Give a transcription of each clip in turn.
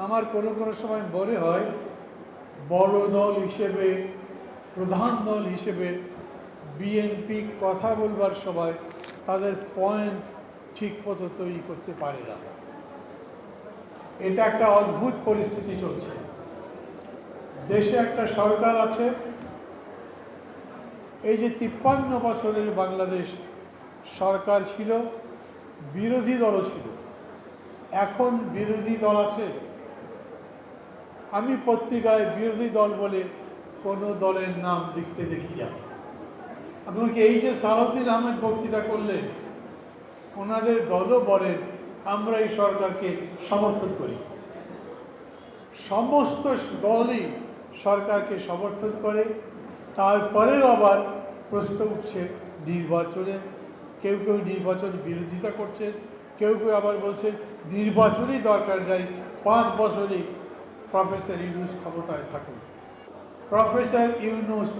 আমার কোনো কোনো সময় মনে হয় বড় দল হিসেবে, প্রধান দল হিসেবে বিএনপি কথা বলবার সময় তাদের পয়েন্ট ঠিক মতো তৈরি করতে পারে না। এটা একটা অদ্ভুত পরিস্থিতি চলছে। দেশে একটা সরকার আছে, এই যে 53 বছরের বাংলাদেশ সরকার ছিল, বিরোধী দলও ছিল, এখন বিরোধী দল আছে। আমি পত্রিকায় বিরোধী দল বলে কোনো দলের নাম লিখতে দেখি না। এমনকি এই যে সালাউদ্দিন আহমেদ বক্তৃতা করলেন, ওনাদের দলও বলেন আমরা এই সরকারকে সমর্থন করি। সমস্ত দলই সরকারকে সমর্থন করে। তারপরেও আবার প্রশ্ন উঠছে নির্বাচনে, কেউ কেউ নির্বাচন বিরোধিতা করছেন, কেউ কেউ আবার বলছেন নির্বাচনই দরকার নাই, 5 বছরই প্রফেসর ইউনূস ক্ষমতায় থাকুন। প্রফেসর ইউনূস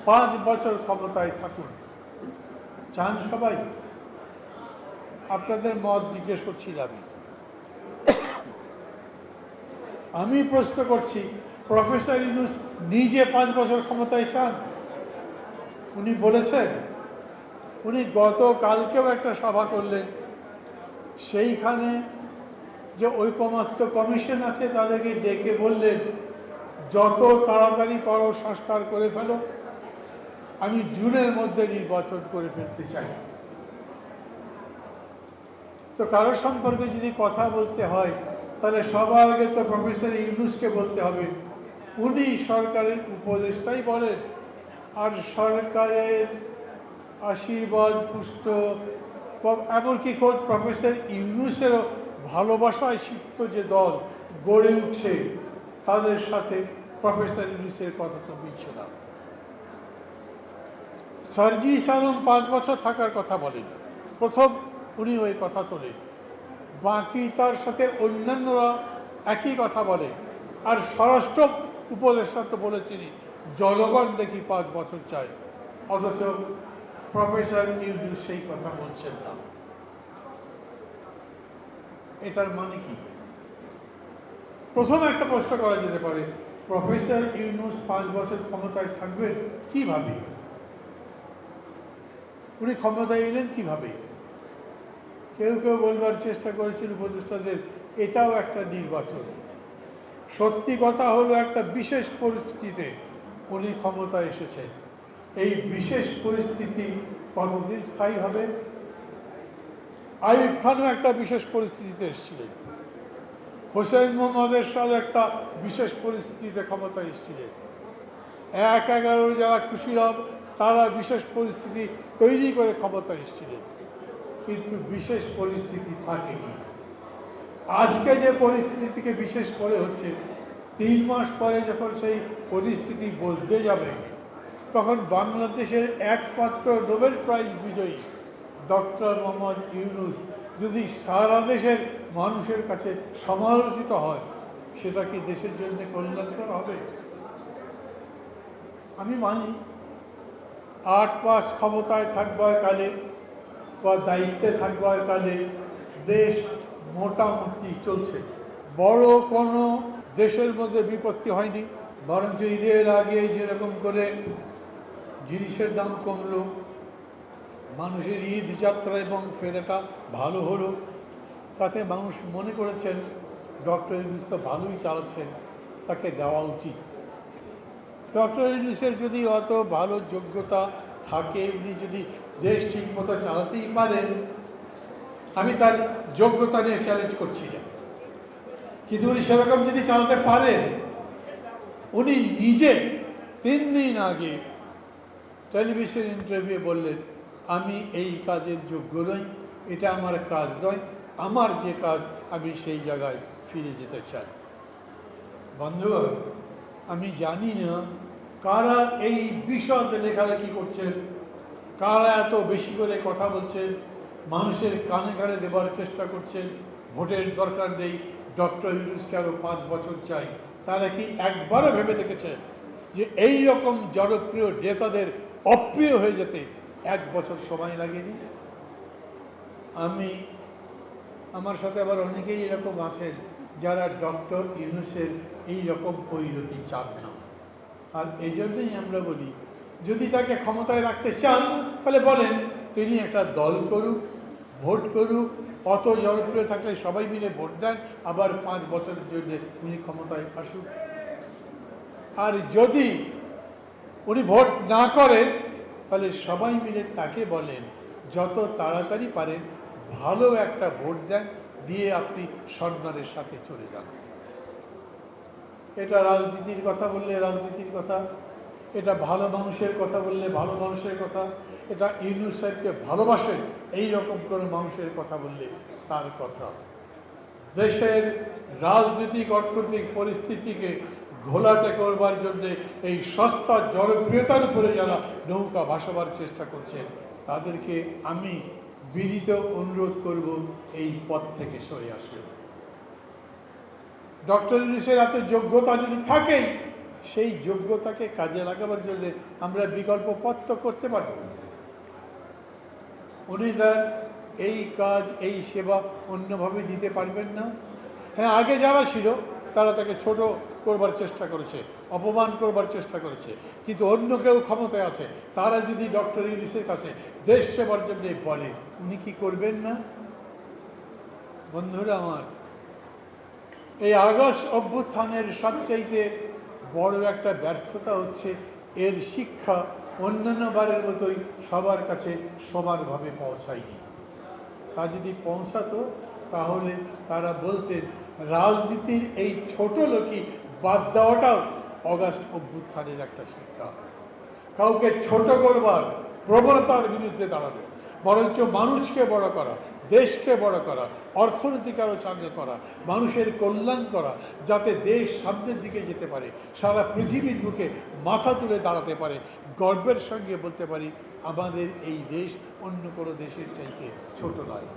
5 বছর ক্ষমতায় থাকুন চান সবাই? আপনাদের মত জিজ্ঞেস করছি না আমি প্রশ্ন করছি, প্রফেসর ইউনূস নিজে 5 বছর ক্ষমতায় চান? উনি বলেছেন, উনি গতকালকেও একটা সভা করলেন, সেইখানে যে ঐকমত্য কমিশন আছে তাদেরকে ডেকে বললেন যত তাড়াতাড়ি পারো সংস্কার করে ফেলো, আমি জুনের মধ্যে নির্বাচন করে ফেলতে চাই। তো কারো সম্পর্কে যদি কথা বলতে হয় তাহলে সবার আগে তো প্রফেসর ইউনূসকে বলতে হবে। উনি সরকারের উপদেষ্টাই বলেন, আর সরকারের আশীর্বাদ পুষ্ট, এমনকি খোদ প্রফেসর ইউনূসেরও ভালোবাসায় সিক্ত যে দল গড়ে উঠছে, তাদের সাথে প্রফেসর ইউনূসের কথা তো মিলছে না। সার্জিস আলম 5 বছর থাকার কথা বলেন, প্রথম উনি ওই কথা তোলেন, বাকি তার সাথে অন্যান্যরা একই কথা বলে। আর স্বরাষ্ট্র উপদেষ্টা তো বলেছিলেন জনগণ দেখি 5 বছর চাই, অথচ প্রফেসর ইউনূস সেই কথা বলছেন না। এটার মানে কি? প্রথম একটা প্রশ্ন করা যেতে পারে, প্রফেসর ইউনূস 5 বছর ক্ষমতায় থাকবেন কিভাবে? উনি ক্ষমতায় এলেন কিভাবে? কেউ কেউ বলবার চেষ্টা করেছেন উপদেষ্টাদের এটাও একটা নির্বাচন। সত্যি কথা হলো একটা বিশেষ পরিস্থিতিতে উনি ক্ষমতায় এসেছেন। এই বিশেষ পরিস্থিতি কতদিন স্থায়ী হবে? আইয়ুব খানও একটা বিশেষ পরিস্থিতিতে এসেছিলেন, হোসেন মোহাম্মদ এরশাদ একটা বিশেষ পরিস্থিতিতে ক্ষমতায় এসেছিলেন, 1/11 যারা কুশীলব তারা বিশেষ পরিস্থিতি তৈরি করে ক্ষমতায় এসেছিলেন, কিন্তু বিশেষ পরিস্থিতি থাকেনি। আজকে যে পরিস্থিতি থেকে বিশেষ পরে হচ্ছে, 3 মাস পরে যখন সেই পরিস্থিতি বদলে যাবে, তখন বাংলাদেশের একমাত্র নোবেল প্রাইজ বিজয়ী ডক্টর মোহাম্মদ ইউনূস যদি সারা দেশের মানুষের কাছে সমালোচিত হয়, সেটা কি দেশের জন্য কল্যাণকর হবে? আমি মানি 8 মাস ক্ষমতায় থাকবার কালে বা দায়িত্বে থাকবার কালে দেশ মোটামুটি চলছে, বড় কোনো দেশের মধ্যে বিপত্তি হয়নি। বরঞ্চ ঈদের আগে যেরকম করে জিনিসের দাম কমলো, মানুষের ঈদ যাত্রা এবং ফেরাটা ভালো হলো, তাতে মানুষ মনে করেছেন ডক্টর ইউনূস তো ভালোই চালাচ্ছেন, তাকে দেওয়া উচিত। ডক্টর ইউনূসের যদি অত ভালো যোগ্যতা থাকে, উনি যদি দেশ ঠিক মতো চালাতেই পারেন, আমি তার যোগ্যতা নিয়ে চ্যালেঞ্জ করছি না, কিন্তু উনি সেরকম যদি চালাতে পারেন, উনি নিজে 3 দিন আগে টেলিভিশন ইন্টারভিউ বললেন আমি এই কাজের যোগ্য নই, এটা আমার কাজ নয়, আমার যে কাজ আমি সেই জায়গায় ফিরে যেতে চাই। বন্ধুগণ, আমি জানি না কারা এই বিশদ লেখালেখি করছেন, কারা এত বেশি করে কথা বলছেন, মানুষের কানে কানে দেবার চেষ্টা করছেন ভোটের দরকার নেই, ডক্টর ইউনূসকে আরও 5 বছর চাই। তারা কি একবারও ভেবে দেখেছেন যে এই রকম জনপ্রিয় নেতাদের অপ্রিয় হয়ে যেতে 1 বছর সময় লাগেনি? আমার সাথে আবার অনেকেই এরকম আছেন যারা ডক্টর ইউনূসের এই রকম পরিণতি চান না। আর এই জন্যই আমরা বলি, যদি তাকে ক্ষমতায় রাখতে চান তাহলে বলেন তিনি একটা দল করুক, ভোট করুক, অত জনপ্রিয় থাকলে সবাই মিলে ভোট দেন, আবার 5 বছরের জন্য উনি ক্ষমতায় আসুক। আর যদি উনি ভোট না করেন তাহলে সবাই মিলে তাকে বলেন যত তাড়াতাড়ি পারেন ভালো একটা ভোট দেন, দিয়ে আপনি সম্মানের সাথে চলে যান। এটা রাজনীতির কথা বললে রাজনীতির কথা, এটা ভালো মানুষের কথা বললে ভালো মানুষের কথা, এটা ইউনূস সাহেবকে ভালোবাসেন এই রকম করে মানুষের কথা বললে তার কথা। দেশের রাজনৈতিক অর্থনৈতিক পরিস্থিতিকে ঘোলাটে করবার জন্যে এই সস্তা জনপ্রিয়তার উপরে যারা নৌকা ভাসাবার চেষ্টা করছেন তাদেরকে আমি বিনীত অনুরোধ করব এই পথ থেকে সরে আসেন। ডক্টর ইউনূসের এত যোগ্যতা যদি থাকেই, সেই যোগ্যতাকে কাজে লাগাবার জন্য আমরা বিকল্প পথ তো করতে পারব। উনি তার এই কাজ এই সেবা অন্যভাবে দিতে পারবেন না। হ্যাঁ, আগে যারা ছিল তারা তাকে ছোট করবার চেষ্টা করেছে, অপমান করবার চেষ্টা করেছে, কিন্তু অন্য কেউ ক্ষমতায় আছে, তারা যদি ডক্টর ইউনূসের কাছে দেশ সেবার জন্য বলে, উনি কি করবেন না? বন্ধুরা আমার, এই আগস্ট অভ্যুত্থানের সবচাইতে বড় একটা ব্যর্থতা হচ্ছে এর শিক্ষা অন্যান্য বারের মতোই সবার কাছে সমানভাবে পৌঁছায়নি। তা যদি পৌঁছাতো তাহলে তারা বলতেন রাজনীতির এই ছোট লোকই বাদ দেওয়াটাও অগাস্ট অভ্যুত্থানের একটা শিক্ষা। কাউকে ছোট করবার প্রবণতার বিরুদ্ধে দাঁড়ানো, বরঞ্চ মানুষকে বড় করা, দেশকে বড় করা, অর্থনীতিকে আরও চাঙ্গা করা, মানুষের কল্যাণ করা, যাতে দেশ সামনের দিকে যেতে পারে, সারা পৃথিবীর বুকে মাথা তুলে দাঁড়াতে পারে, গর্বের সঙ্গে বলতে পারি আমাদের এই দেশ অন্য কোনো দেশের চাইতে ছোট নয়।